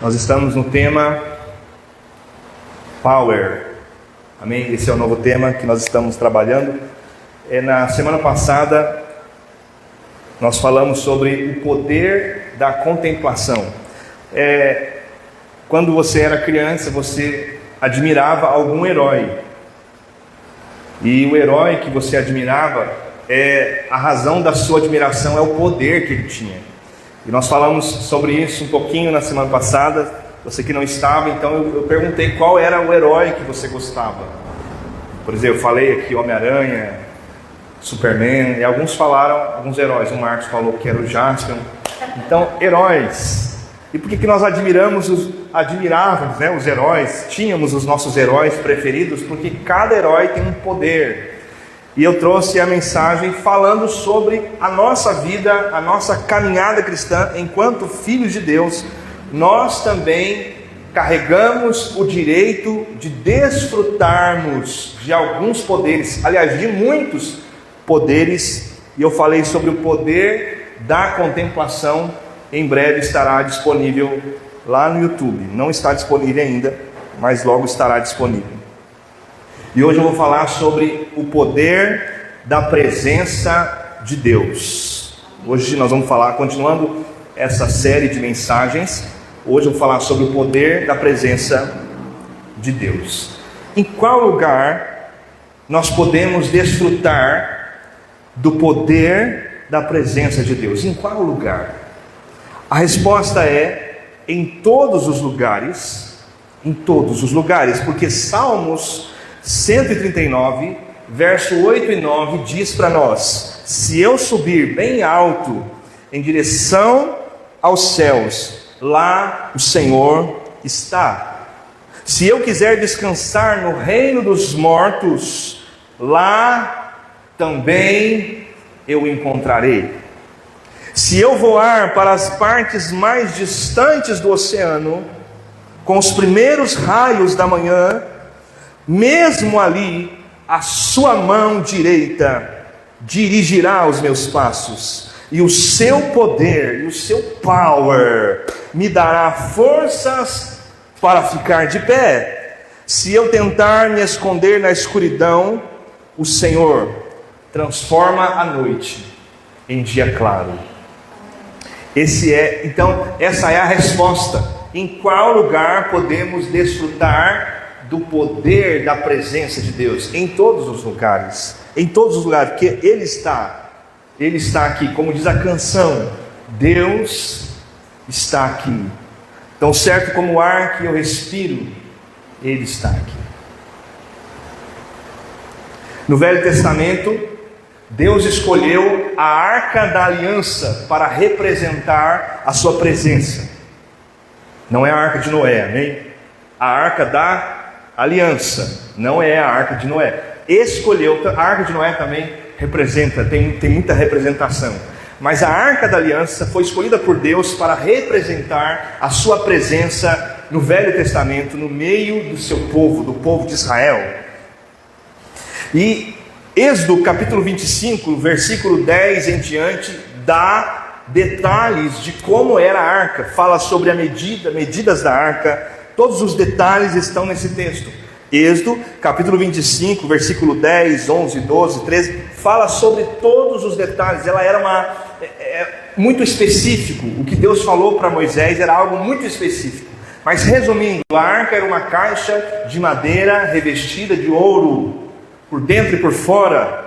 Nós estamos no tema Power, amém? Esse é o novo tema que nós estamos trabalhando. Na semana passada nós falamos sobre o poder da contemplação. Quando você era criança, você admirava algum herói, e o herói que você admirava, a razão da sua admiração é o poder que ele tinha. E nós falamos sobre isso um pouquinho na semana passada. Você que não estava, então eu perguntei qual era o herói que você gostava. Por exemplo, eu falei aqui Homem-Aranha, Superman, e alguns heróis. O Marcos falou que era o Jasper. Então, heróis. E por que nós admirávamos, os heróis? Tínhamos os nossos heróis preferidos, porque cada herói tem um poder. E eu trouxe a mensagem falando sobre a nossa vida, a nossa caminhada cristã. Enquanto filhos de Deus, nós também carregamos o direito de desfrutarmos de alguns poderes, aliás, de muitos poderes. E eu falei sobre o poder da contemplação. Em breve estará disponível lá no YouTube. Não está disponível ainda, mas logo estará disponível. E hoje eu vou falar sobre o poder da presença de Deus. Hoje nós vamos falar, continuando essa série de mensagens, hoje eu vou falar sobre o poder da presença de Deus. Em qual lugar nós podemos desfrutar do poder da presença de Deus? Em qual lugar? A resposta é em todos os lugares, porque Salmos 139, verso 8 e 9 diz para nós: se eu subir bem alto em direção aos céus, lá o Senhor está. Se eu quiser descansar no reino dos mortos, lá também eu encontrarei. Se eu voar para as partes mais distantes do oceano, com os primeiros raios da manhã, mesmo ali, a sua mão direita dirigirá os meus passos, e o seu poder, e o seu power, me dará forças para ficar de pé. Se eu tentar me esconder na escuridão, o Senhor transforma a noite em dia claro. Essa é a resposta. Em qual lugar podemos desfrutar do poder da presença de Deus? Em todos os lugares, porque Ele está aqui, como diz a canção, Deus está aqui. Tão certo como o ar que eu respiro, Ele está aqui. No Velho Testamento, Deus escolheu a Arca da Aliança para representar a sua presença. Não é a Arca de Noé, amém? A Arca da Aliança, não é a Arca de Noé. Escolheu, a Arca de Noé também representa, tem muita representação. Mas a Arca da Aliança foi escolhida por Deus para representar a sua presença no Velho Testamento, no meio do seu povo, do povo de Israel. E Êxodo capítulo 25, versículo 10 em diante, dá detalhes de como era a arca, fala sobre medidas da arca. Todos os detalhes estão nesse texto. Êxodo capítulo 25, versículo 10, 11, 12, 13, fala sobre todos os detalhes. Ela era muito específico. O que Deus falou para Moisés era algo muito específico. Mas resumindo, a arca era uma caixa de madeira revestida de ouro, por dentro e por fora.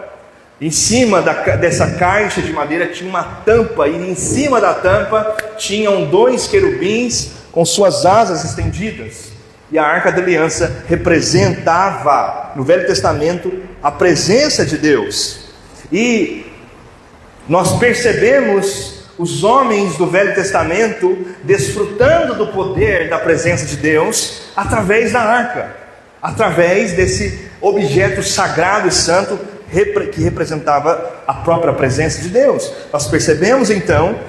Em cima dessa caixa de madeira tinha uma tampa, e em cima da tampa tinham 2 querubins com suas asas estendidas. E a Arca da Aliança representava, no Velho Testamento, a presença de Deus. E nós percebemos os homens do Velho Testamento desfrutando do poder da presença de Deus através da arca, através desse objeto sagrado e santo que representava a própria presença de Deus. Nós percebemos então,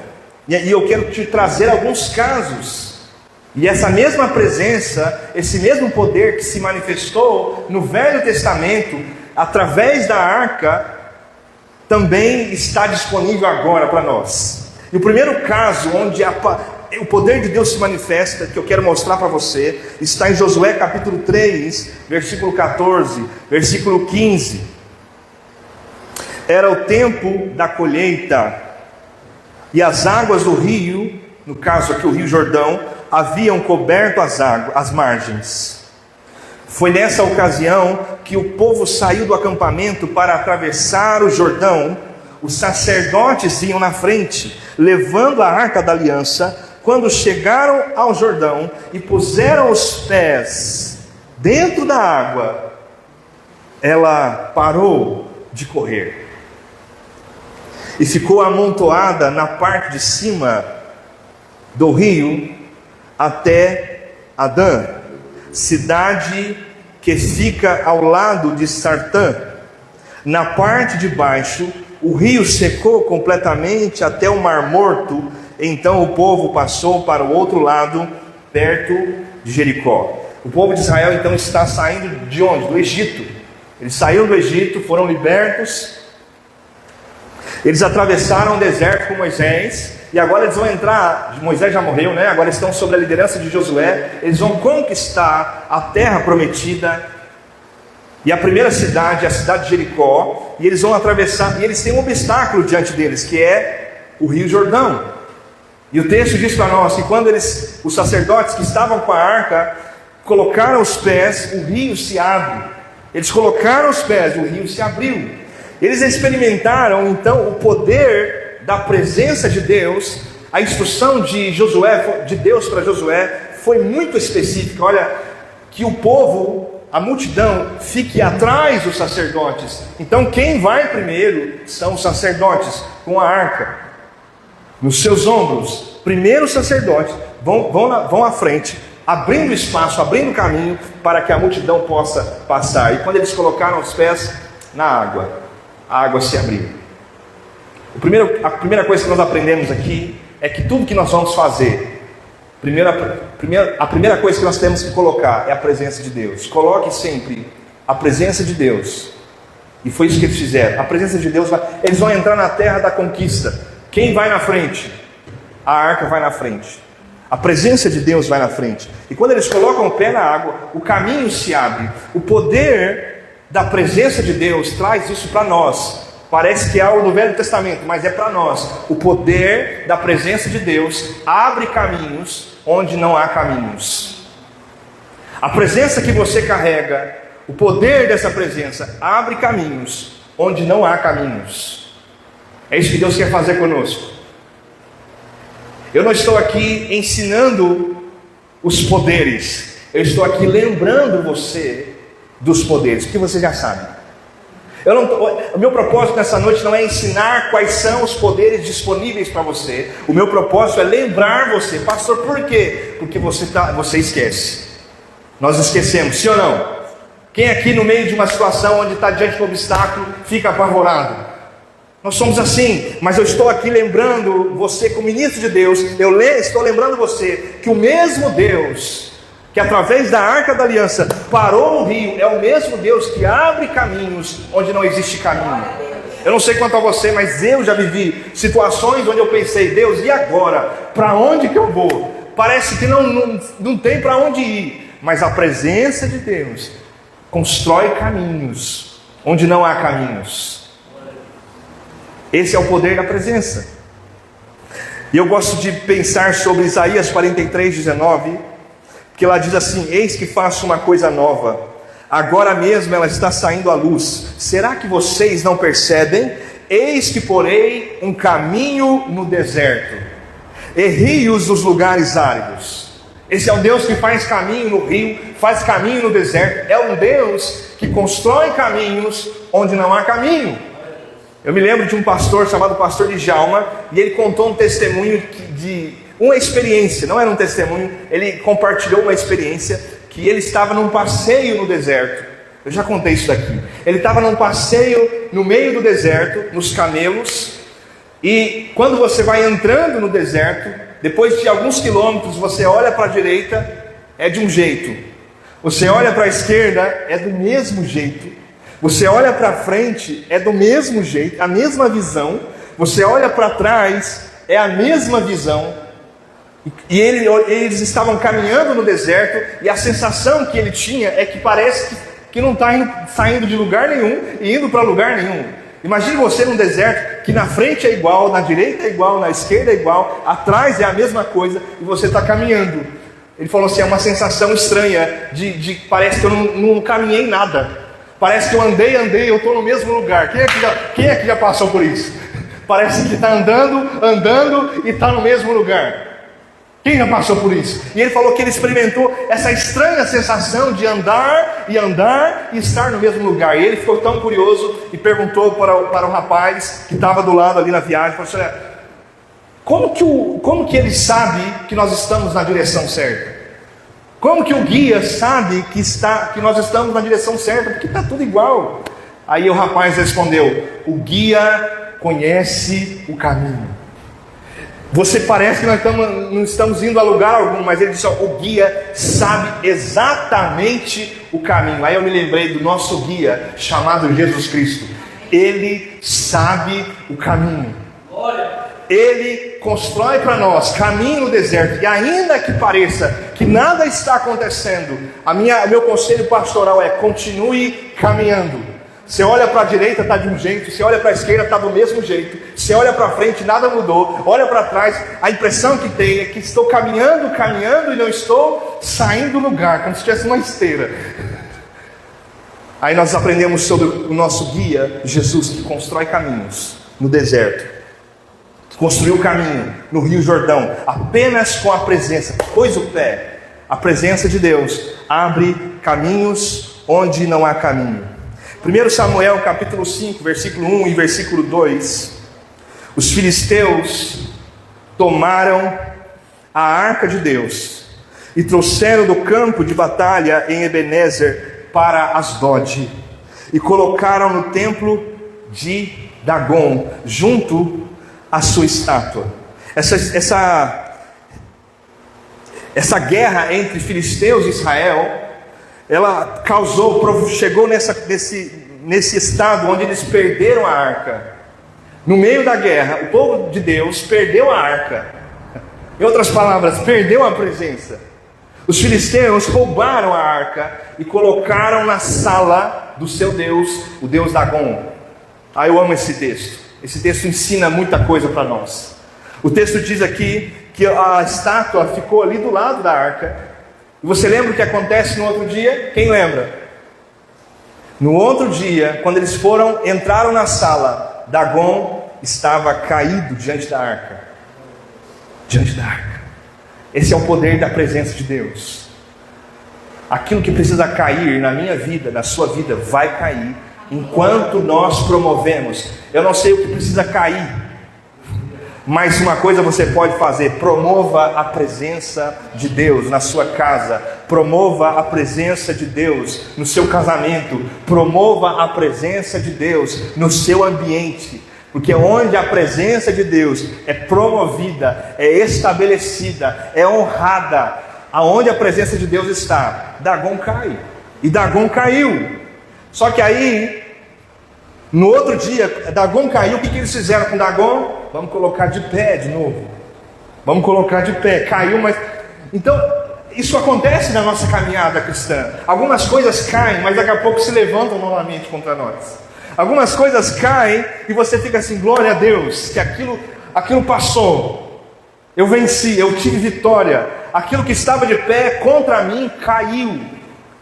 e eu quero te trazer alguns casos. E essa mesma presença, esse mesmo poder que se manifestou no Velho Testamento através da arca, também está disponível agora para nós. E o primeiro caso onde o poder de Deus se manifesta, que eu quero mostrar para você, está em Josué capítulo 3, versículo 14, versículo 15. Era o tempo da colheita, e as águas do rio, no caso aqui o rio Jordão, haviam coberto as margens. Foi nessa ocasião que o povo saiu do acampamento para atravessar o Jordão. Os sacerdotes iam na frente, levando a arca da aliança. Quando chegaram ao Jordão e puseram os pés dentro da água, ela parou de correr e ficou amontoada na parte de cima do rio até Adã, cidade que fica ao lado de Sartã. Na parte de baixo, o rio secou completamente até o Mar Morto. Então o povo passou para o outro lado, perto de Jericó. O povo de Israel então está saindo de onde? Do Egito. Eles saíram do Egito, foram libertos. Eles atravessaram o deserto com Moisés. E agora eles vão entrar, Moisés já morreu, né? Agora estão sob a liderança de Josué. Eles vão conquistar a terra prometida. E a primeira cidade é a cidade de Jericó. E eles vão atravessar, e eles têm um obstáculo diante deles, que é o rio Jordão. E o texto diz para nós que quando os sacerdotes que estavam com a arca colocaram os pés, o rio se abre. Eles colocaram os pés, o rio se abriu. Eles experimentaram então o poder da presença de Deus. A instrução de Josué, de Deus para Josué, foi muito específica. Olha, que o povo, a multidão, fique atrás dos sacerdotes. Então quem vai primeiro são os sacerdotes com a arca nos seus ombros. Primeiro os sacerdotes vão à frente, abrindo espaço, abrindo caminho para que a multidão possa passar. E quando eles colocaram os pés na água, a água se abriu. A primeira coisa que nós aprendemos aqui é que tudo que nós vamos fazer, a primeira coisa que nós temos que colocar é a presença de Deus. Coloque sempre a presença de Deus. E foi isso que eles fizeram. A presença de Deus, eles vão entrar na terra da conquista. Quem vai na frente? A arca vai na frente. A presença de Deus vai na frente. E quando eles colocam o pé na água, o caminho se abre. O poder da presença de Deus traz isso para nós. Parece que é algo do Velho Testamento, mas é para nós. O poder da presença de Deus abre caminhos onde não há caminhos. A presença que você carrega, o poder dessa presença abre caminhos onde não há caminhos. É isso que Deus quer fazer conosco. Eu não estou aqui ensinando os poderes. Eu estou aqui lembrando você dos poderes, porque você já sabe. O meu propósito nessa noite não é ensinar quais são os poderes disponíveis para você. O meu propósito é lembrar você. Pastor, por quê? Porque você esquece. Nós esquecemos, sim ou não? Quem aqui no meio de uma situação onde está diante de um obstáculo fica apavorado? Nós somos assim, mas eu estou aqui lembrando você, como ministro de Deus, estou lembrando você que o mesmo Deus que através da arca da aliança parou o rio, é o mesmo Deus que abre caminhos onde não existe caminho. Eu não sei quanto a você, mas eu já vivi situações onde eu pensei: Deus, e agora? Para onde que eu vou? Parece que não tem para onde ir, mas a presença de Deus constrói caminhos onde não há caminhos. Esse é o poder da presença. E eu gosto de pensar sobre Isaías 43:19, que lá diz assim: eis que faço uma coisa nova, agora mesmo ela está saindo à luz. Será que vocês não percebem? Eis que porei um caminho no deserto e rios nos lugares áridos. Esse é o Deus que faz caminho no rio, faz caminho no deserto. É um Deus que constrói caminhos onde não há caminho. Eu me lembro de um pastor chamado pastor Djalma, e ele contou um testemunho de uma experiência, não era um testemunho, ele compartilhou uma experiência, que ele estava num passeio no deserto. Eu já contei isso daqui. Ele estava num passeio no meio do deserto, nos camelos, e quando você vai entrando no deserto, depois de alguns quilômetros, você olha para a direita, é de um jeito, você olha para a esquerda, é do mesmo jeito, você olha para frente, é do mesmo jeito, a mesma visão. Você olha para trás, é a mesma visão. E eles estavam caminhando no deserto, e a sensação que ele tinha é que parece que não está saindo de lugar nenhum e indo para lugar nenhum. Imagine você num deserto que na frente é igual, na direita é igual, na esquerda é igual, atrás é a mesma coisa, e você está caminhando. Ele falou assim, é uma sensação estranha, parece que eu não caminhei nada. Parece que eu andei, eu estou no mesmo lugar. Quem é que já passou por isso? Parece que está andando e está no mesmo lugar. Quem já passou por isso? E ele falou que ele experimentou essa estranha sensação de andar e estar no mesmo lugar. E ele ficou tão curioso e perguntou para o rapaz que estava do lado ali na viagem, falou assim, olha, como que ele sabe que nós estamos na direção certa? Como que o guia sabe que nós estamos na direção certa? Porque está tudo igual. Aí o rapaz respondeu, o guia conhece o caminho. Você parece que nós não estamos indo a lugar algum, mas ele disse, o guia sabe exatamente o caminho. Aí eu me lembrei do nosso guia, chamado Jesus Cristo. Ele sabe o caminho. Ele constrói para nós caminho no deserto. E ainda que pareça que nada está acontecendo, o meu conselho pastoral é, continue caminhando. Você olha para a direita, está de um jeito. Você olha para a esquerda, está do mesmo jeito. Você olha para frente, nada mudou. Olha para trás, a impressão que tem é que estou caminhando e não estou saindo do lugar, como se tivesse uma esteira. Aí nós aprendemos sobre o nosso guia, Jesus, que constrói caminhos no deserto. Construiu o caminho no Rio Jordão, apenas com a presença. Pôs o pé. A presença de Deus abre caminhos onde não há caminho. 1 Samuel capítulo 5, versículo 1 e versículo 2. Os filisteus tomaram a arca de Deus e trouxeram do campo de batalha em Ebenezer para Asdod e colocaram no templo de Dagon, junto à sua estátua. Essa guerra entre filisteus e Israel, ela chegou nesse estado onde eles perderam a arca. No meio da guerra, o povo de Deus perdeu a arca. Em outras palavras, perdeu a presença. Os filisteus roubaram a arca e colocaram na sala do seu Deus, o Deus Dagon. Eu amo esse texto. Esse texto ensina muita coisa para nós. O texto diz aqui que a estátua ficou ali do lado da arca. E você lembra o que acontece no outro dia? Quem lembra? No outro dia, quando eles entraram na sala, Dagon estava caído diante da arca. Diante da arca. Esse é o poder da presença de Deus. Aquilo que precisa cair na minha vida, na sua vida, vai cair enquanto nós promovemos. Eu não sei o que precisa cair, mas uma coisa você pode fazer: promova a presença de Deus na sua casa, promova a presença de Deus no seu casamento, promova a presença de Deus no seu ambiente, porque onde a presença de Deus é promovida, é estabelecida, é honrada, aonde a presença de Deus está, Dagon cai. E Dagon caiu. Só que aí, no outro dia, Dagon caiu. O que eles fizeram com Dagon? Vamos colocar de pé de novo. Vamos colocar de pé. Caiu, mas... Então, isso acontece na nossa caminhada cristã. Algumas coisas caem, mas daqui a pouco se levantam novamente contra nós. Algumas coisas caem e você fica assim: glória a Deus, que aquilo passou. Eu venci, eu tive vitória. Aquilo que estava de pé contra mim caiu.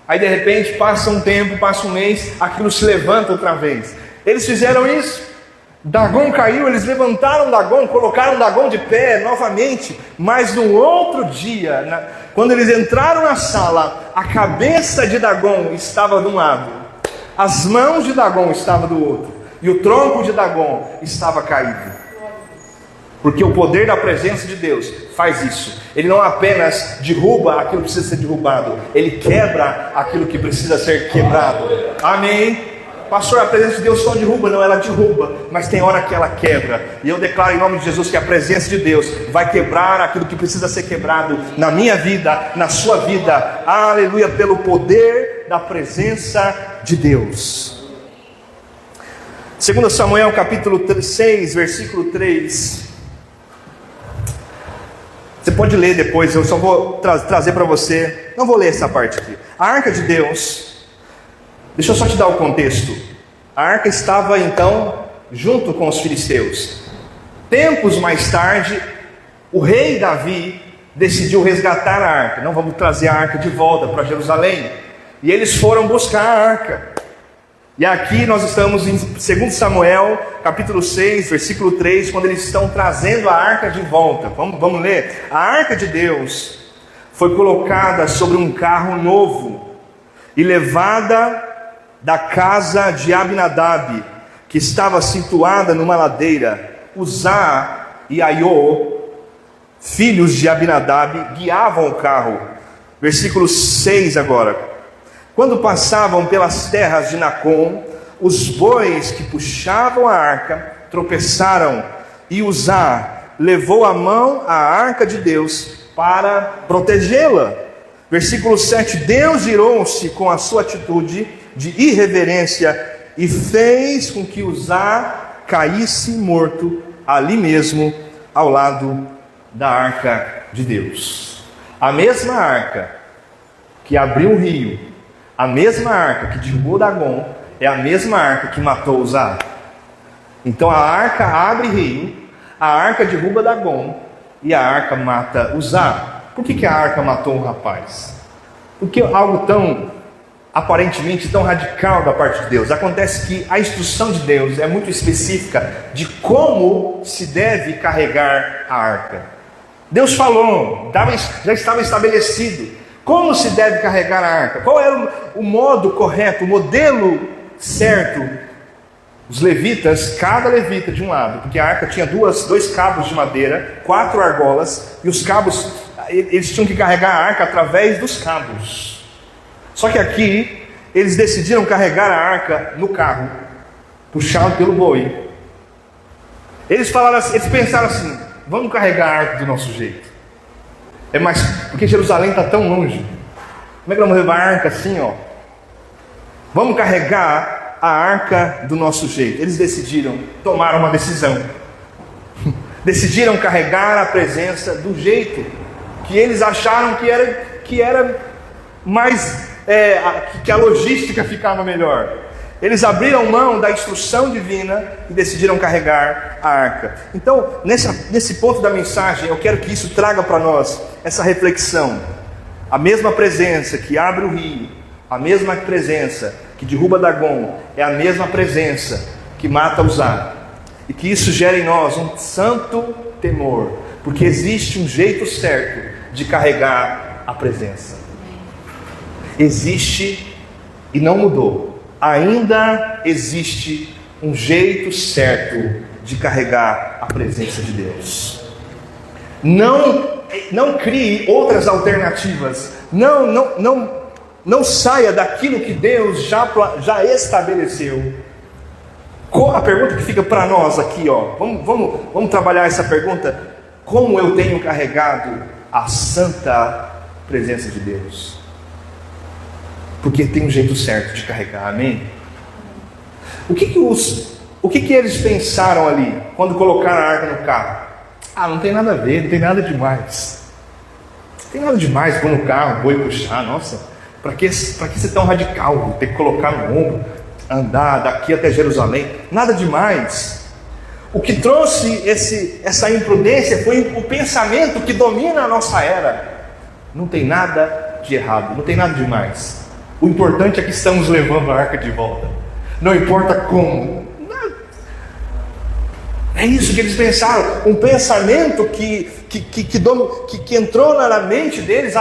Aí de repente passa um tempo, passa um mês, aquilo se levanta outra vez. Eles fizeram isso. Dagon caiu, eles levantaram Dagon, colocaram Dagon de pé novamente. Mas no outro dia, quando eles entraram na sala, a cabeça de Dagon estava de um lado, as mãos de Dagon estavam do outro, e o tronco de Dagon estava caído. Porque o poder da presença de Deus faz isso. Ele não apenas derruba aquilo que precisa ser derrubado, ele quebra aquilo que precisa ser quebrado. Amém? Pastor, a presença de Deus só derruba? Não, ela derruba, mas tem hora que ela quebra. E eu declaro em nome de Jesus que a presença de Deus vai quebrar aquilo que precisa ser quebrado na minha vida, na sua vida. Aleluia, pelo poder da presença de Deus. 2 Samuel capítulo 6, versículo 3. Você pode ler depois, eu só vou trazer para você. Não vou ler essa parte aqui. A arca de Deus, deixa eu só te dar o contexto. A arca estava então junto com os filisteus. Tempos mais tarde, o rei Davi decidiu resgatar a arca. Não, vamos trazer a arca de volta para Jerusalém. E eles foram buscar a arca. E aqui nós estamos em 2 Samuel, capítulo 6, versículo 3, quando eles estão trazendo a arca de volta. Vamos ler. A arca de Deus foi colocada sobre um carro novo e levada da casa de Abinadab, que estava situada numa ladeira. Uzá e Aiô, filhos de Abinadab, guiavam o carro. Versículo 6 agora. Quando passavam pelas terras de Nacon, os bois que puxavam a arca tropeçaram, e Uzá levou à mão a arca de Deus para protegê-la. Versículo 7. Deus irou-se com a sua atitude de irreverência e fez com que Uzá caísse morto ali mesmo, ao lado da arca de Deus. A mesma arca que abriu o rio, a mesma arca que derrubou Dagon, é a mesma arca que matou Uzá. Então a arca abre rio, a arca derruba Dagon e a arca mata Uzá. Por que a arca matou um rapaz? Porque algo tão, aparentemente tão radical da parte de Deus. Acontece que a instrução de Deus é muito específica de como se deve carregar a arca. Deus falou, já estava estabelecido como se deve carregar a arca. Qual era o modo correto, o modelo certo? Os levitas, cada levita de um lado, porque a arca tinha dois cabos de madeira, 4 argolas, e os cabos, eles tinham que carregar a arca através dos cabos. Só que aqui, eles decidiram carregar a arca no carro, puxado pelo boi. Eles pensaram assim: vamos carregar a arca do nosso jeito. É mais, porque Jerusalém está tão longe. Como é que vamos levar a arca assim, ó? Vamos carregar a arca do nosso jeito. Eles tomaram uma decisão. Decidiram carregar a presença do jeito que eles acharam que era mais, que a logística ficava melhor. Eles abriram mão da instrução divina e decidiram carregar a arca. Então, nesse ponto da mensagem, eu quero que isso traga para nós essa reflexão. A mesma presença que abre o rio, a mesma presença que derruba Dagon, é a mesma presença que mata Uzá. E que isso gera em nós um santo temor, porque existe um jeito certo de carregar a presença. Existe e não mudou. Ainda existe um jeito certo de carregar a presença de Deus. Não crie outras alternativas. Não saia daquilo que Deus já estabeleceu. A pergunta que fica para nós aqui, ó, vamos trabalhar essa pergunta: como eu tenho carregado a santa presença de Deus? Porque tem um jeito certo de carregar, amém? O que eles pensaram ali quando colocaram a arca no carro? Não tem nada a ver, não tem nada demais. Não tem nada demais pôr no carro, boi puxar, nossa, para que ser tão radical? Ter que colocar no ombro, andar daqui até Jerusalém, nada demais. O que trouxe essa imprudência foi o pensamento que domina a nossa era. Não tem nada de errado, não tem nada demais. O importante é que estamos levando a arca de volta. Não importa como. É isso que eles pensaram. Um pensamento que entrou na mente deles,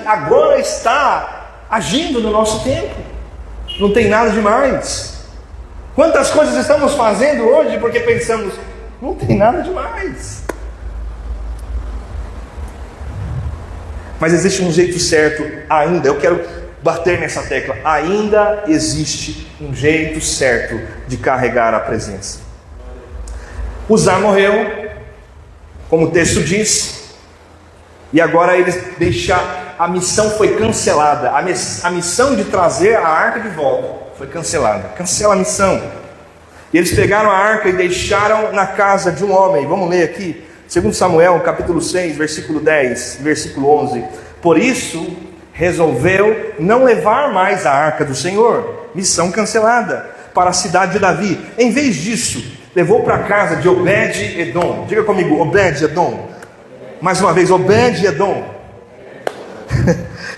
agora está agindo no nosso tempo. Não tem nada demais. Quantas coisas estamos fazendo hoje porque pensamos, não tem nada demais. Mas existe um jeito certo ainda. Eu quero bater nessa tecla. Ainda existe um jeito certo de carregar a presença. Uzá morreu, como o texto diz, e agora a missão foi cancelada. A missão de trazer a arca de volta foi cancelada. Cancela a missão. E eles pegaram a arca e deixaram na casa de um homem. Vamos ler aqui, Segundo Samuel, capítulo 6, versículo 10, versículo 11. Por isso, resolveu não levar mais a arca do Senhor, missão cancelada, para a cidade de Davi. Em vez disso, levou para a casa de Obed-Edom. Diga comigo, Obed-Edom. Mais uma vez, Obed-Edom,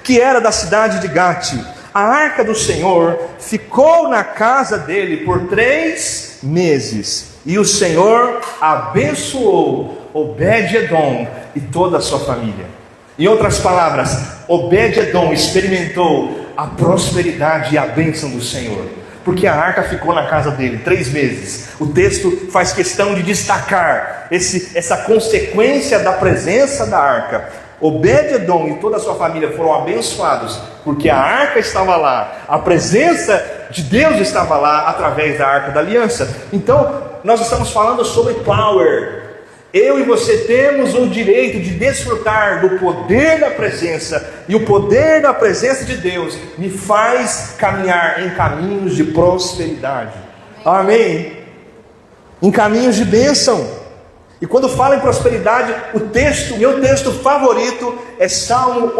que era da cidade de Gate. A arca do Senhor ficou na casa dele por 3 meses. E o Senhor abençoou Obed-Edom e toda a sua família. Em outras palavras, Obed-Edom experimentou a prosperidade e a bênção do Senhor, porque a arca ficou na casa dele 3 meses. O texto faz questão de destacar essa consequência da presença da arca. Obed-Edom e toda a sua família foram abençoados, porque a arca estava lá, a presença de Deus estava lá, através da arca da aliança. Então, nós estamos falando sobre power. Eu e você temos o direito de desfrutar do poder da presença, e o poder da presença de Deus me faz caminhar em caminhos de prosperidade. Amém? Em caminhos de bênção. E quando fala em prosperidade, meu texto favorito é Salmo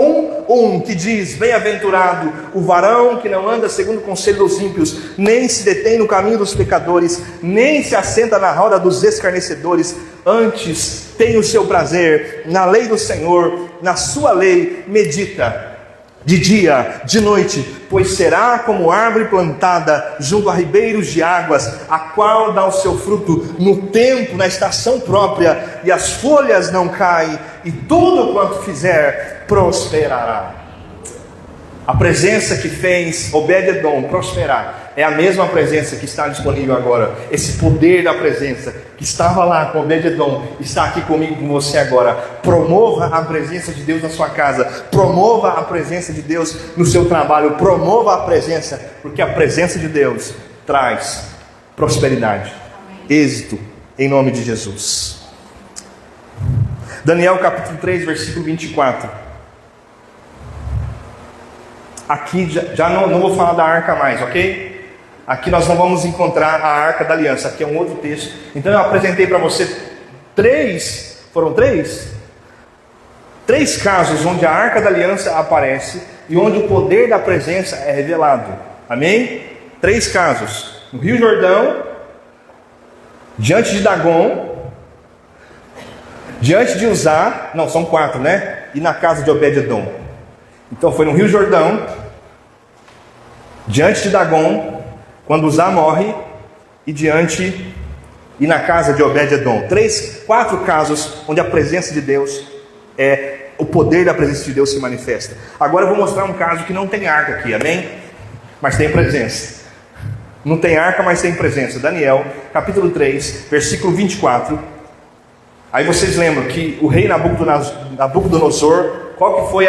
1:1, que diz: bem-aventurado o varão que não anda segundo o conselho dos ímpios, nem se detém no caminho dos pecadores, nem se assenta na roda dos escarnecedores. Antes tem o seu prazer na lei do Senhor, na sua lei medita de dia, de noite, pois será como árvore plantada junto a ribeiros de águas, a qual dá o seu fruto no tempo, na estação própria, e as folhas não caem, e tudo quanto fizer prosperará. A presença que fez Obed-Edom prosperar é a mesma presença que está disponível agora. Esse poder da presença que estava lá com Obed-Edom está aqui comigo, com você agora. Promova a presença de Deus na sua casa, promova a presença de Deus no seu trabalho, promova a presença, porque a presença de Deus traz prosperidade, êxito, em nome de Jesus. Daniel capítulo 3, versículo 24. Aqui já não vou falar da arca mais, ok? Aqui nós não vamos encontrar a arca da aliança, aqui é um outro texto. Então eu apresentei para você 3 casos onde a arca da aliança aparece e onde o poder da presença é revelado. Amém? 3 casos: no Rio Jordão, diante de Dagon, diante de Uzá, não, são 4, né? E na casa de Obed-Edom. Então foi no Rio Jordão, diante de Dagon, quando Uzá morre, e na casa de Obed-Edom. 4 casos onde a presença de Deus, o poder da presença de Deus se manifesta. Agora eu vou mostrar um caso que não tem arca aqui, amém? Mas tem presença. Não tem arca, mas tem presença. Daniel, capítulo 3, versículo 24. Aí vocês lembram que o rei Nabucodonosor, qual que foi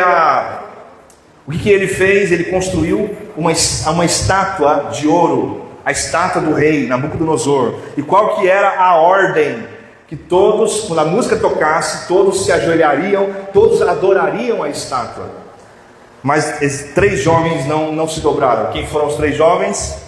o que ele fez? Ele construiu uma estátua de ouro, a estátua do rei Nabucodonosor. E qual que era a ordem? Que todos, quando a música tocasse, todos se ajoelhariam, todos adorariam a estátua. Mas esses 3 jovens não se dobraram. Quem foram os 3 jovens?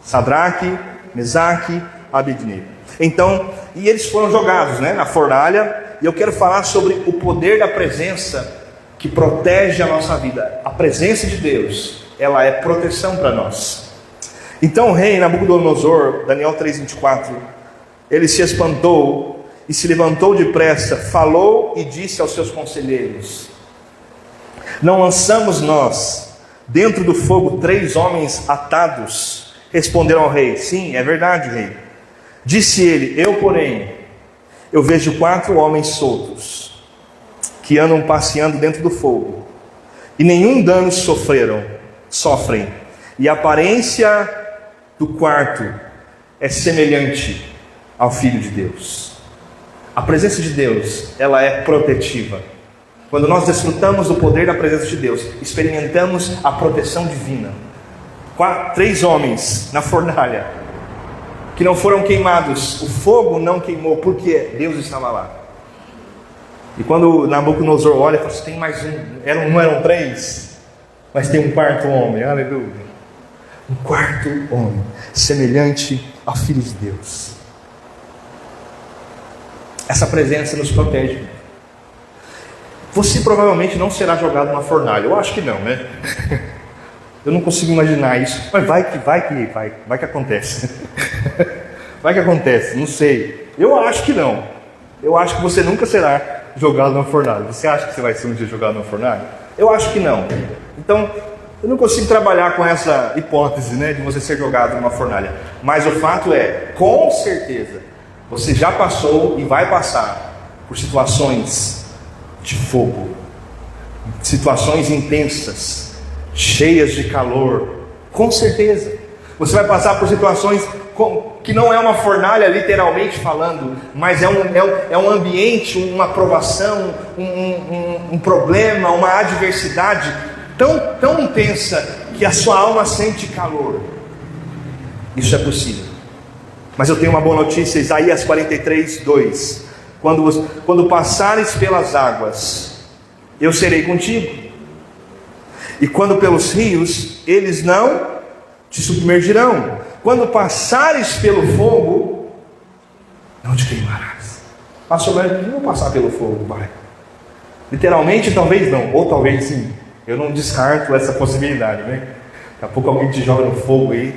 Sadraque, Mesaque, Abednego. Então, e eles foram jogados, na fornalha. E eu quero falar sobre o poder da presença que protege a nossa vida. A presença de Deus, ela é proteção para nós. Então o rei Nabucodonosor, Daniel 3:24, ele se espantou e se levantou depressa, falou e disse aos seus conselheiros: não lançamos nós dentro do fogo 3 homens atados? Responderam ao rei: sim, é verdade, rei. Disse ele: eu vejo 4 homens soltos, que andam passeando dentro do fogo, e nenhum dano sofrem, e a aparência do quarto é semelhante ao Filho de Deus. A presença de Deus, ela é protetiva. Quando nós desfrutamos do poder da presença de Deus, experimentamos a proteção divina. 3 homens na fornalha, que não foram queimados, o fogo não queimou, porque Deus estava lá. E quando Nabucodonosor olha, fala assim: tem mais um, não eram 3, mas tem um 4º homem, aleluia. Um 4º homem, semelhante ao Filho de Deus. Essa presença nos protege. Você provavelmente não será jogado numa fornalha. Eu acho que não, né? Eu não consigo imaginar isso. Mas vai que acontece. Vai que acontece, não sei. Eu acho que não. Eu acho que você nunca será jogado numa fornalha. Você acha que você vai ser um dia jogado numa fornalha? Eu acho que não. Então, eu não consigo trabalhar com essa hipótese, né, de você ser jogado numa fornalha. Mas o fato é, com certeza, você já passou e vai passar por situações de fogo, situações intensas, cheias de calor, com certeza. Você vai passar por situações que não é uma fornalha literalmente falando, mas é um ambiente, uma provação, um problema, uma adversidade tão intensa que a sua alma sente calor. Isso é possível. Mas eu tenho uma boa notícia, Isaías 43, 2. Quando passares pelas águas, eu serei contigo. E quando pelos rios, eles não te submergirão. Quando passares pelo fogo, não te queimarás. Pastor, mas não vou passar pelo fogo, pai. Literalmente, talvez não, ou talvez sim. Eu não descarto essa possibilidade, né? Daqui a pouco alguém te joga no fogo aí.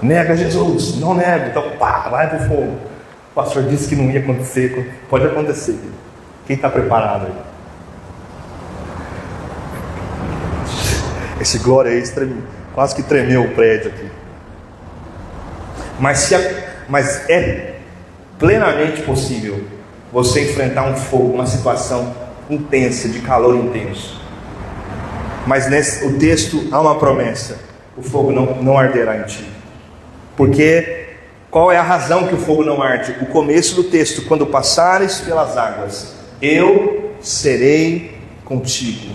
Nega Jesus, não nega, então pá, vai pro fogo. O pastor disse que não ia acontecer, pode acontecer. Quem está preparado aí? Esse glória aí quase que tremeu o prédio aqui. Mas é plenamente possível você enfrentar um fogo, uma situação intensa, de calor intenso. Mas o texto há uma promessa: o fogo não arderá em ti. Porque qual é a razão que o fogo não arde? O começo do texto: quando passares pelas águas, eu serei contigo.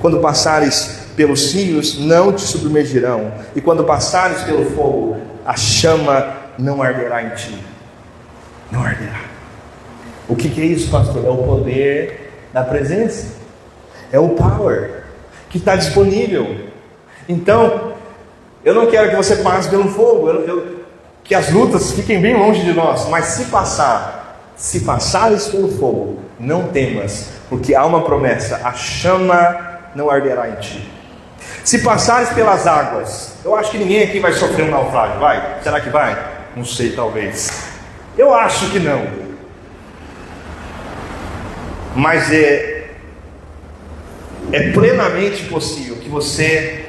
Quando passares pelos rios, não te submergirão. E quando passares pelo fogo, a chama não arderá em ti. Não arderá. O que é isso, pastor? É o poder da presença. É o power que está disponível. Então, eu não quero que você passe pelo fogo, que as lutas fiquem bem longe de nós. Mas se passares pelo fogo, não temas, porque há uma promessa: a chama não arderá em ti. Se passares pelas águas, eu acho que ninguém aqui vai sofrer um naufrágio, vai? Será que vai? Não sei, talvez. Eu acho que não. Mas é plenamente possível que você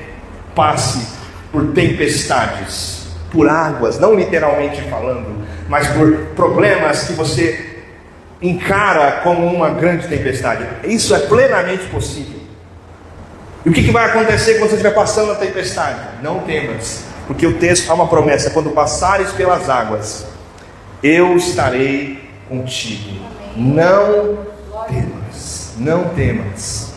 passe por tempestades, por águas, não literalmente falando, mas por problemas que você encara como uma grande tempestade. Isso é plenamente possível. E o que vai acontecer quando você estiver passando a tempestade? Não temas, porque o texto há uma promessa: quando passares pelas águas, eu estarei contigo. Não temas, não temas.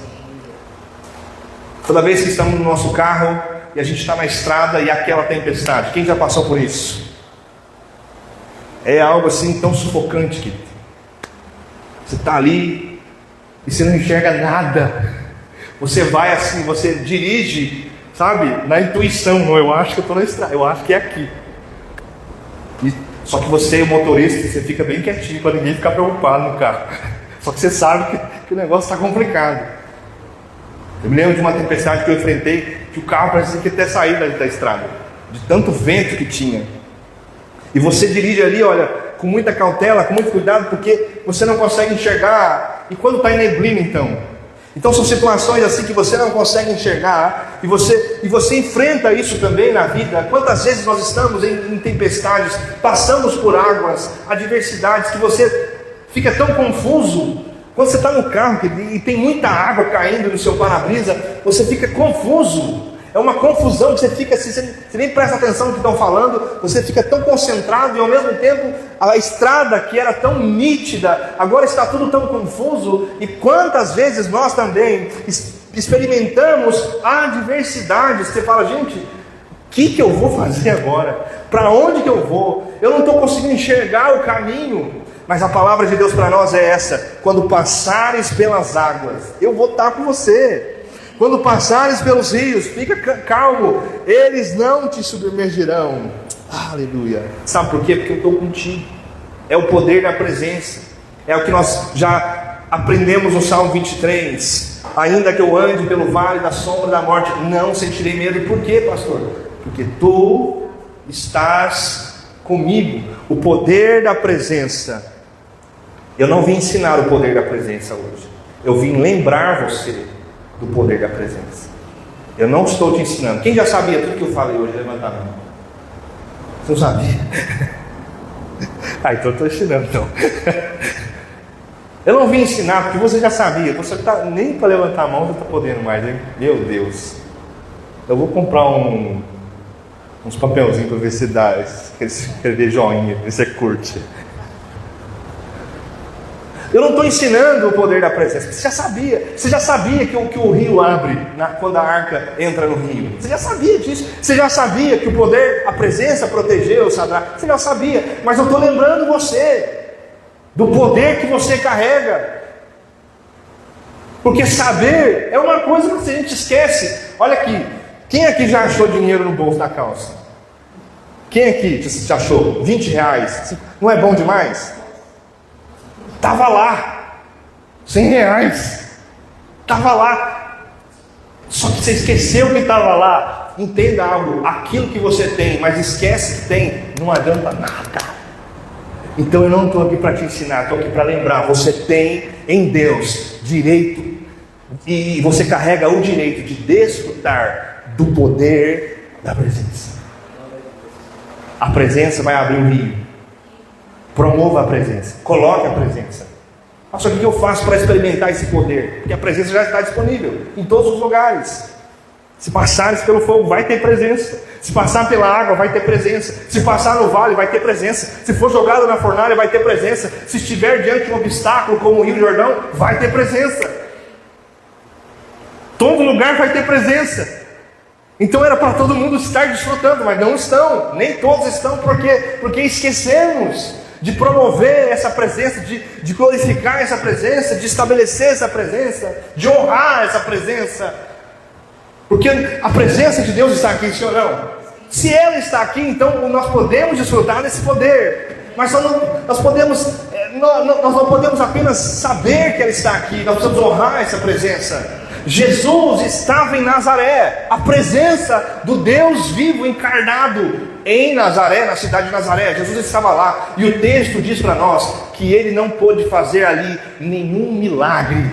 Toda vez que estamos no nosso carro e a gente está na estrada e aquela tempestade, quem já passou por isso? É algo assim tão sufocante, querido. Você está ali e você não enxerga nada. Você vai assim, você dirige, sabe, na intuição. Não, eu acho que eu estou na estrada, eu acho que é aqui. Só que você, o motorista, você fica bem quietinho para ninguém ficar preocupado no carro. Só que você sabe que o negócio está complicado. Eu me lembro de uma tempestade que eu enfrentei, que o carro parecia que ia até sair da estrada, de tanto vento que tinha. E você dirige ali, olha, com muita cautela, com muito cuidado, porque você não consegue enxergar. E quando está em neblina, então são situações assim que você não consegue enxergar, e você enfrenta isso também na vida. Quantas vezes nós estamos em tempestades, passamos por águas, adversidades, que você fica tão confuso. Quando você está no carro e tem muita água caindo no seu para-brisa, você fica confuso. É uma confusão que você fica assim, você nem presta atenção no que estão falando, você fica tão concentrado, e ao mesmo tempo a estrada que era tão nítida, agora está tudo tão confuso. E quantas vezes nós também experimentamos adversidades, você fala: gente, o que eu vou fazer agora? Para onde que eu vou? Eu não estou conseguindo enxergar o caminho. Mas a palavra de Deus para nós é essa: quando passares pelas águas, eu vou estar com você. Quando passares pelos rios, fica calmo, eles não te submergirão. Aleluia. Sabe por quê? Porque eu estou contigo. é o poder da presença. É o que nós já aprendemos no Salmo 23. Ainda que eu ande pelo vale da sombra da morte, não sentirei medo. Por quê, pastor? Porque tu estás comigo. O poder da presença. Eu não vim ensinar o poder da presença hoje. Eu vim lembrar você do poder da presença. Eu não estou te ensinando. Quem já sabia tudo que eu falei hoje? Levanta a mão. Você não sabia? Então eu estou ensinando então. Eu não vim ensinar porque você já sabia. Você tá, nem para levantar a mão você está podendo mais, hein? Meu Deus. Eu vou comprar uns papelzinhos para ver se dá. Escrever joinha, ver se é curte. Eu não estou ensinando o poder da presença. Você já sabia que o rio abre quando a arca entra no rio. Você já sabia disso. Você já sabia que o poder, a presença protegeu o Sadraque. Você já sabia. Mas eu estou lembrando você do poder que você carrega. Porque saber é uma coisa que a gente esquece. Olha aqui. Quem aqui já achou dinheiro no bolso da calça? Quem aqui já achou? 20 reais. Não é bom demais? Estava lá, 100 reais, estava lá, só que você esqueceu que estava lá. Entenda algo, aquilo que você tem, mas esquece que tem, não adianta nada. Então eu não estou aqui para te ensinar, estou aqui para lembrar, você tem em Deus direito, e você carrega o direito de desfrutar do poder da presença. A presença vai abrir o rio. Promova a presença, coloque a presença. Só que o que eu faço para experimentar esse poder? Porque a presença já está disponível em todos os lugares. Se passares pelo fogo, vai ter presença. Se passar pela água, vai ter presença. Se passar no vale, vai ter presença. Se for jogado na fornalha, vai ter presença. Se estiver diante de um obstáculo como o Rio Jordão, vai ter presença. Todo lugar vai ter presença. Então era para todo mundo estar desfrutando, mas não estão. Nem todos estão, porque esquecemos de promover essa presença, de glorificar essa presença, de estabelecer essa presença, de honrar essa presença. Porque a presença de Deus está aqui, sim ou não? Se ela está aqui, então nós podemos desfrutar desse poder. Mas nós não podemos apenas saber que ela está aqui, nós precisamos honrar essa presença. Jesus estava em Nazaré, a presença do Deus vivo encarnado em Nazaré, na cidade de Nazaré. Jesus estava lá, e o texto diz para nós que ele não pôde fazer ali nenhum milagre.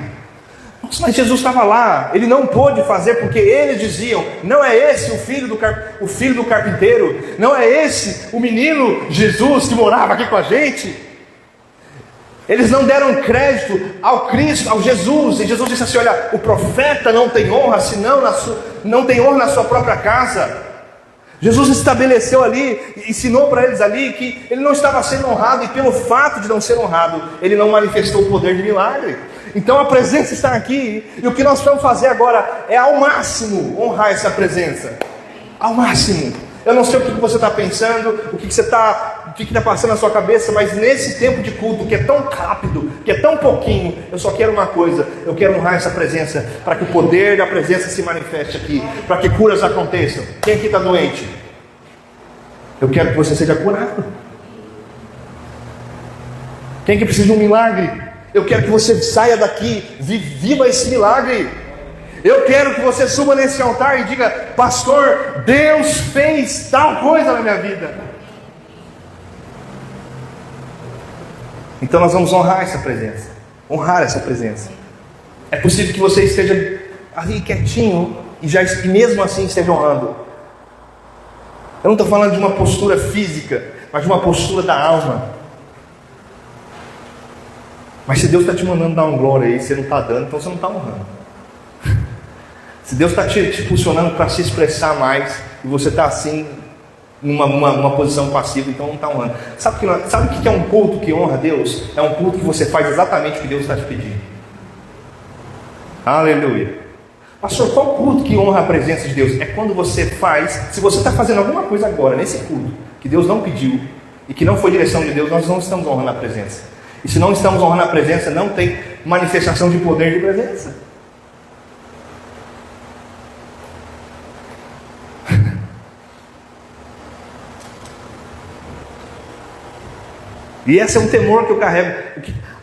Nossa, mas Jesus estava lá, ele não pôde fazer porque eles diziam: não é esse o filho do carpinteiro? Não é esse o menino Jesus que morava aqui com a gente? Eles não deram crédito ao Cristo, ao Jesus. E Jesus disse assim: olha, o profeta não tem honra, senão não tem honra na sua própria casa. Jesus estabeleceu ali, ensinou para eles ali que ele não estava sendo honrado, e pelo fato de não ser honrado, ele não manifestou o poder de milagre. Então a presença está aqui, e o que nós vamos fazer agora é ao máximo honrar essa presença. Ao máximo. Eu não sei o que você está pensando, o que está passando na sua cabeça, mas nesse tempo de culto que é tão rápido, que é tão pouquinho, eu só quero uma coisa: eu quero honrar essa presença, para que o poder da presença se manifeste aqui, para que curas aconteçam. Quem aqui está doente? Eu quero que você seja curado. Quem que precisa de um milagre? Eu quero que você saia daqui, viva esse milagre. Eu quero que você suba nesse altar e diga: pastor, Deus fez tal coisa na minha vida. Então nós vamos honrar essa presença. Honrar essa presença. É possível que você esteja ali quietinho e mesmo assim esteja honrando. Eu não estou falando de uma postura física, mas de uma postura da alma. Mas se Deus está te mandando dar um glória aí, você não está dando, então você não está honrando. Se Deus está te impulsionando para se expressar mais, e você está assim, numa posição passiva, então não está honrando. Sabe o que é um culto que honra a Deus? É um culto que você faz exatamente o que Deus está te pedindo. Aleluia. Pastor, qual culto que honra a presença de Deus? É quando você faz, se você está fazendo alguma coisa agora, nesse culto, que Deus não pediu, e que não foi direção de Deus, nós não estamos honrando a presença. E se não estamos honrando a presença, não tem manifestação de poder de presença. E esse é um temor que eu carrego.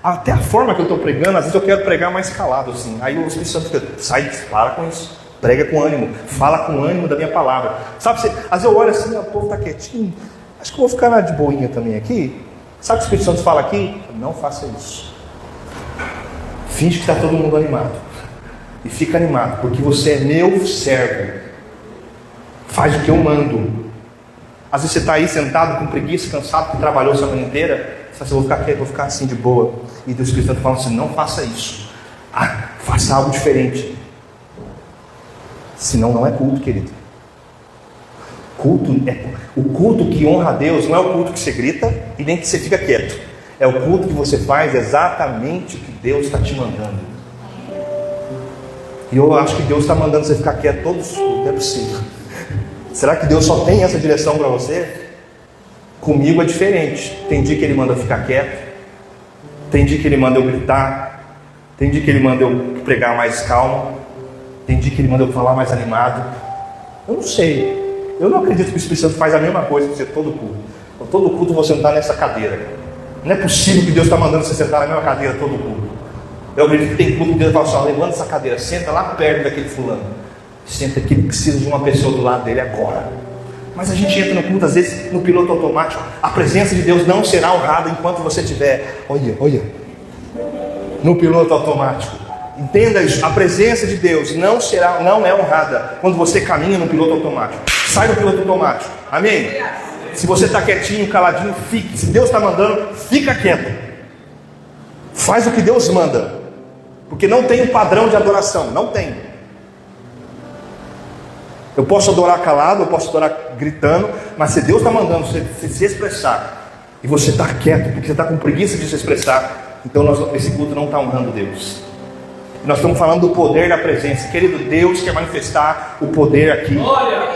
Até a forma que eu estou pregando, às vezes eu quero pregar mais calado assim. Aí o Espírito Santo fica, sai, para com isso. Prega com ânimo, fala com ânimo da minha palavra. Sabe, às vezes eu olho assim, o povo está quietinho. Acho que eu vou ficar de boinha também aqui. Sabe o que o Espírito Santo fala aqui? Não faça isso. Finge que está todo mundo animado. E fica animado, porque você é meu servo. Faz o que eu mando. Às vezes você está aí sentado com preguiça, cansado, que trabalhou a semana inteira. Você fala assim, vou ficar assim de boa. E Deus Espírito Santo fala assim, não faça isso. Faça algo diferente. Senão não é culto, querido. O culto que honra a Deus não é o culto que você grita e nem que você fica quieto. É o culto que você faz exatamente o que Deus está te mandando. E eu acho que Deus está mandando você ficar quieto todos os cultos, não é possível. Será que Deus só tem essa direção para você? Comigo é diferente. Tem dia que Ele manda eu ficar quieto, tem dia que Ele manda eu gritar, tem dia que Ele manda eu pregar mais calmo, tem dia que Ele manda eu falar mais animado. Eu não sei. Eu não acredito que o Espírito Santo faz a mesma coisa que você todo culto. Todo culto você não está nessa cadeira. Não é possível que Deus está mandando você sentar na mesma cadeira todo culto. Eu acredito que tem culto que Deus fala assim, levanta essa cadeira, senta lá perto daquele fulano. Senta que ele precisa de uma pessoa do lado dele agora. Mas a gente entra no culto, às vezes, no piloto automático. A presença de Deus não será honrada enquanto você estiver, olha, no piloto automático. Entenda isso, a presença de Deus não é honrada quando você caminha no piloto automático. Sai do piloto automático, amém? Se você está quietinho, caladinho, fique. Se Deus está mandando, fica quieto. Faz o que Deus manda. Porque não tem um padrão de adoração, não tem. Eu posso adorar calado, eu posso adorar gritando, mas se Deus está mandando você se expressar, e você está quieto, porque você está com preguiça de se expressar, então esse culto não está honrando Deus. Nós estamos falando do poder da presença. Querido, Deus quer manifestar o poder aqui.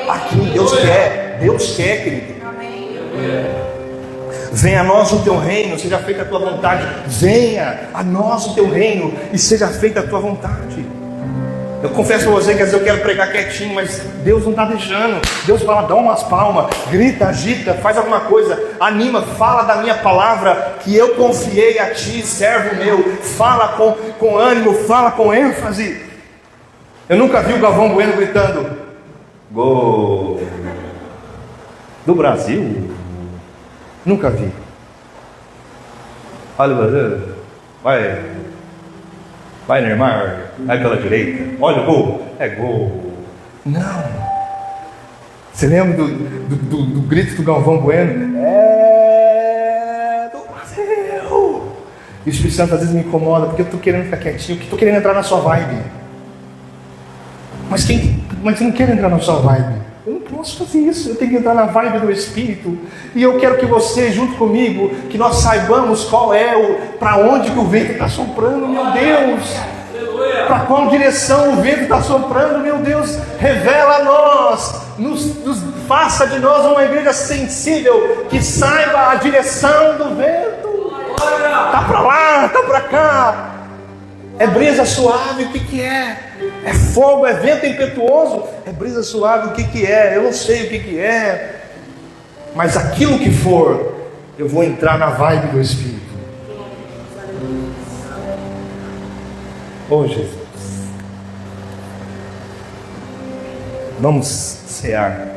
Aqui, Deus quer, querido. Venha a nós o teu reino, seja feita a tua vontade. Venha a nós o teu reino e seja feita a tua vontade. Eu confesso para você que às vezes eu quero pregar quietinho, mas Deus não está deixando. Deus fala, dá umas palmas, grita, agita, faz alguma coisa, anima, fala da minha palavra que eu confiei a ti, servo meu. Fala com ânimo, fala com ênfase. Eu nunca vi o Galvão Bueno gritando gol do Brasil. Nunca vi. Olha o Brasil, vai Neymar, vai pela direita, olha o gol, é gol. Não. Você lembra do grito do Galvão Bueno? É do Brasil. E o Espírito Santo às vezes me incomoda, porque eu estou querendo ficar quietinho, estou querendo entrar na sua vibe. Mas eu não quero entrar na sua vibe. Eu não posso fazer isso, eu tenho que entrar na vibe do Espírito. E eu quero que você, junto comigo, que nós saibamos qual é para onde que o vento está soprando, meu Deus. Para qual direção o vento está soprando, meu Deus. Revela a nós, faça de nós uma igreja sensível, que saiba a direção do vento. Está para lá, está para cá. É brisa suave, o que é? É fogo, é vento impetuoso? É brisa suave, o que é? Eu não sei o que é. Mas aquilo que for, eu vou entrar na vibe do Espírito. Oh Jesus. Vamos cear.